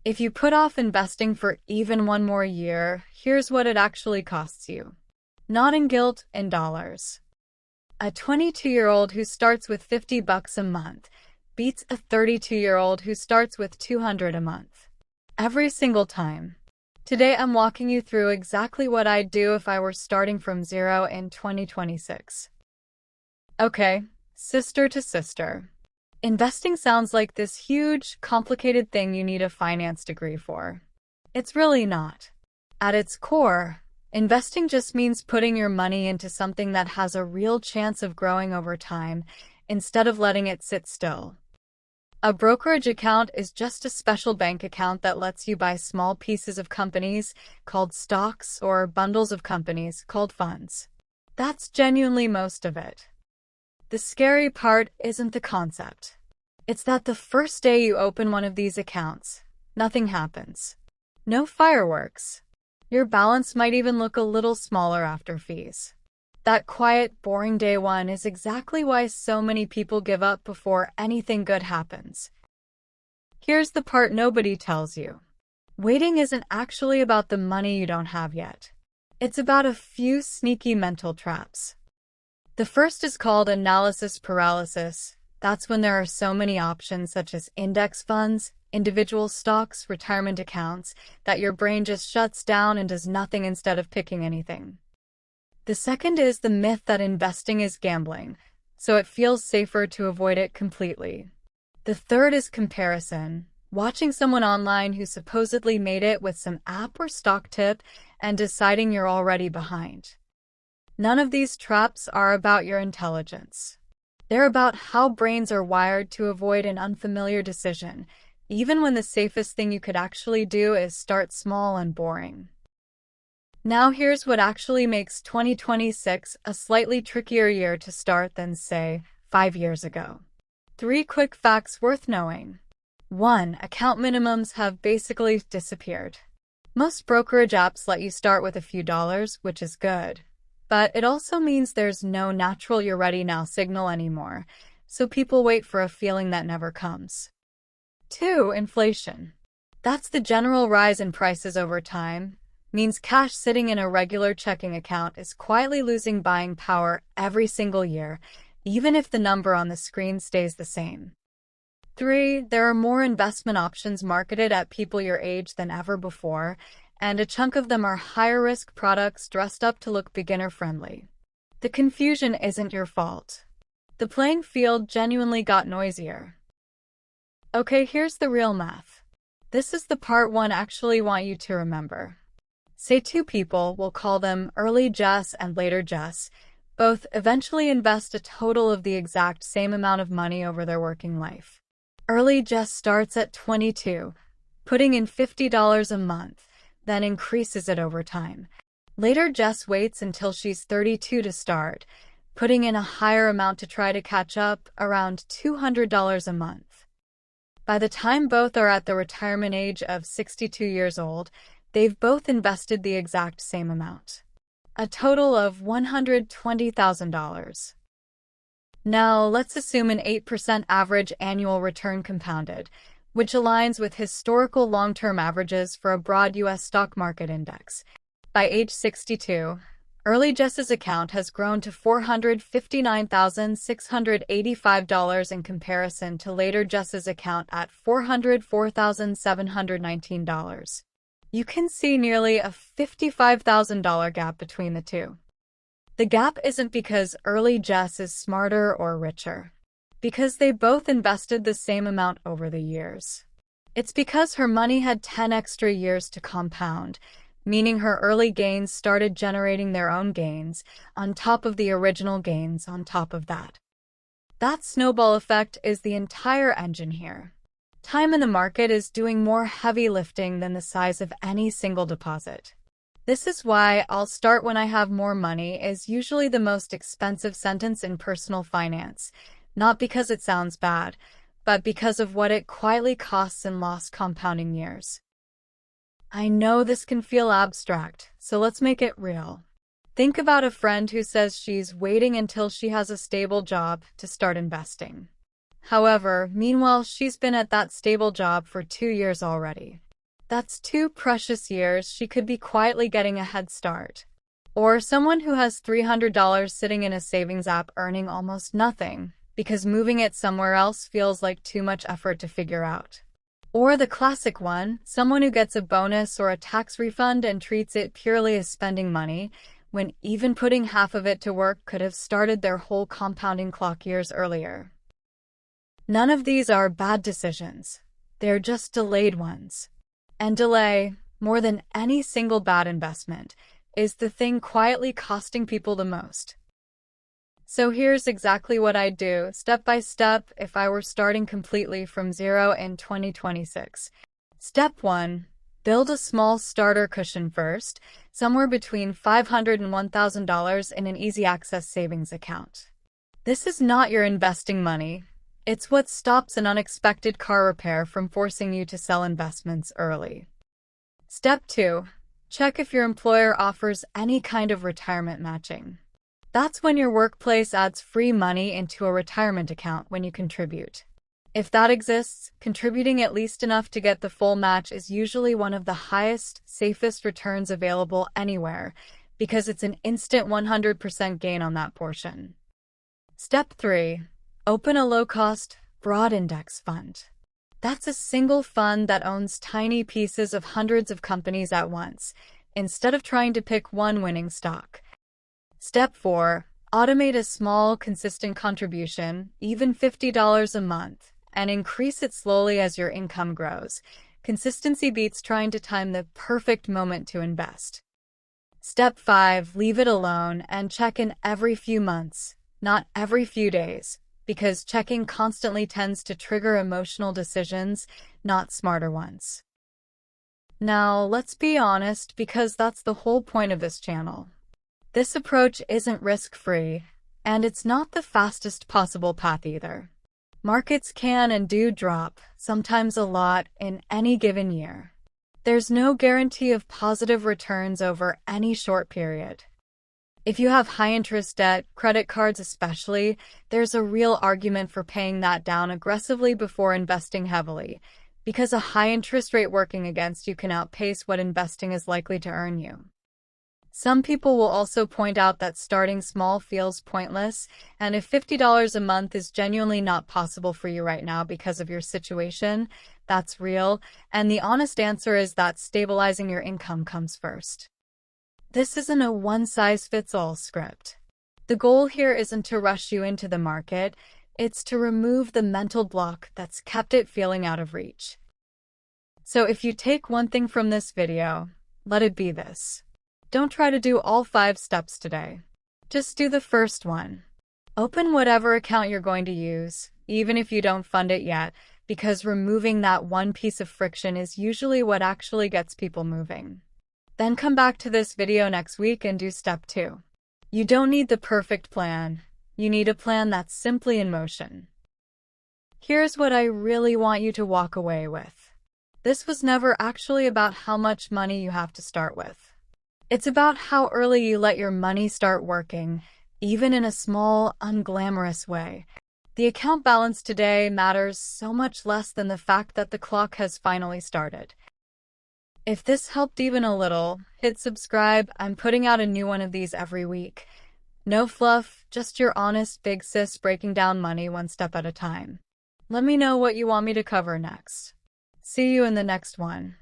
If you put off investing for even one more year, here's what it actually costs you. Not in guilt, in dollars. A 22-year-old who starts with $50 a month beats a 32-year-old who starts with $200 a month. Every single time. Today I'm walking you through exactly what I'd do if I were starting from zero in 2026. Okay, sister to sister. Investing sounds like this huge, complicated thing you need a finance degree for. It's really not. At its core, investing just means putting your money into something that has a real chance of growing over time instead of letting it sit still. A brokerage account is just a special bank account that lets you buy small pieces of companies called stocks or bundles of companies called funds. That's genuinely most of it. The scary part isn't the concept. It's that the first day you open one of these accounts, nothing happens. No fireworks. Your balance might even look a little smaller after fees. That quiet, boring day one is exactly why so many people give up before anything good happens. Here's the part nobody tells you. Waiting isn't actually about the money you don't have yet. It's about a few sneaky mental traps. The first is called analysis paralysis. That's when there are so many options such as index funds, individual stocks, retirement accounts, that your brain just shuts down and does nothing instead of picking anything. The second is the myth that investing is gambling, so it feels safer to avoid it completely. The third is comparison, watching someone online who supposedly made it with some app or stock tip and deciding you're already behind. None of these traps are about your intelligence. They're about how brains are wired to avoid an unfamiliar decision, even when the safest thing you could actually do is start small and boring. Now here's what actually makes 2026 a slightly trickier year to start than, say, 5 years ago. 3 quick facts worth knowing. 1. Account minimums have basically disappeared. Most brokerage apps let you start with a few dollars, which is good. But it also means there's no natural "you're ready now" signal anymore, so people wait for a feeling that never comes. 2. Inflation. That's the general rise in prices over time. Means cash sitting in a regular checking account is quietly losing buying power every single year, even if the number on the screen stays the same. 3. There are more investment options marketed at people your age than ever before, and a chunk of them are higher-risk products dressed up to look beginner-friendly. The confusion isn't your fault. The playing field genuinely got noisier. Okay, here's the real math. This is the part one actually want you to remember. Say 2 people, we'll call them early Jess and later Jess, both eventually invest a total of the exact same amount of money over their working life. Early Jess starts at 22, putting in $50 a month, then increases it over time. Later Jess waits until she's 32 to start, putting in a higher amount to try to catch up, around $200 a month. By the time both are at the retirement age of 62 years old, they've both invested the exact same amount. A total of $120,000. Now, let's assume an 8% average annual return compounded, which aligns with historical long-term averages for a broad U.S. stock market index. By age 62, early Jess's account has grown to $459,685 in comparison to later Jess's account at $404,719. You can see nearly a $55,000 gap between the two. The gap isn't because early Jess is smarter or richer, because they both invested the same amount over the years. It's because her money had 10 extra years to compound, meaning her early gains started generating their own gains on top of the original gains on top of that. That snowball effect is the entire engine here. Time in the market is doing more heavy lifting than the size of any single deposit. This is why "I'll start when I have more money" is usually the most expensive sentence in personal finance, not because it sounds bad, but because of what it quietly costs in lost compounding years. I know this can feel abstract, so let's make it real. Think about a friend who says she's waiting until she has a stable job to start investing. However, meanwhile, she's been at that stable job for 2 years already. That's 2 precious years she could be quietly getting a head start. Or someone who has $300 sitting in a savings app earning almost nothing, because moving it somewhere else feels like too much effort to figure out. Or the classic one, someone who gets a bonus or a tax refund and treats it purely as spending money, when even putting half of it to work could have started their whole compounding clock years earlier. None of these are bad decisions. They're just delayed ones. And delay, more than any single bad investment, is the thing quietly costing people the most. So here's exactly what I'd do, step by step, if I were starting completely from zero in 2026. Step 1. Build a small starter cushion first, somewhere between $500 and $1,000 in an easy-access savings account. This is not your investing money. It's what stops an unexpected car repair from forcing you to sell investments early. Step 2. Check if your employer offers any kind of retirement matching. That's when your workplace adds free money into a retirement account when you contribute. If that exists, contributing at least enough to get the full match is usually one of the highest, safest returns available anywhere, because it's an instant 100% gain on that portion. Step 3. Open a low-cost, broad index fund. That's a single fund that owns tiny pieces of hundreds of companies at once, instead of trying to pick one winning stock. Step 4. Automate a small, consistent contribution, even $50 a month, and increase it slowly as your income grows. Consistency beats trying to time the perfect moment to invest. Step 5. Leave it alone and check in every few months, not every few days, because checking constantly tends to trigger emotional decisions, not smarter ones. Now, let's be honest, because that's the whole point of this channel. This approach isn't risk-free, and it's not the fastest possible path either. Markets can and do drop, sometimes a lot, in any given year. There's no guarantee of positive returns over any short period. If you have high-interest debt, credit cards especially, there's a real argument for paying that down aggressively before investing heavily, because a high interest rate working against you can outpace what investing is likely to earn you. Some people will also point out that starting small feels pointless, and if $50 a month is genuinely not possible for you right now because of your situation, that's real, and the honest answer is that stabilizing your income comes first. This isn't a one-size-fits-all script. The goal here isn't to rush you into the market, it's to remove the mental block that's kept it feeling out of reach. So if you take one thing from this video, let it be this. Don't try to do all 5 steps today. Just do the first one. Open whatever account you're going to use, even if you don't fund it yet, because removing that one piece of friction is usually what actually gets people moving. Then come back to this video next week and do step 2. You don't need the perfect plan. You need a plan that's simply in motion. Here's what I really want you to walk away with. This was never actually about how much money you have to start with. It's about how early you let your money start working, even in a small, unglamorous way. The account balance today matters so much less than the fact that the clock has finally started. If this helped even a little, hit subscribe. I'm putting out a new one of these every week. No fluff, just your honest big sis breaking down money one step at a time. Let me know what you want me to cover next. See you in the next one.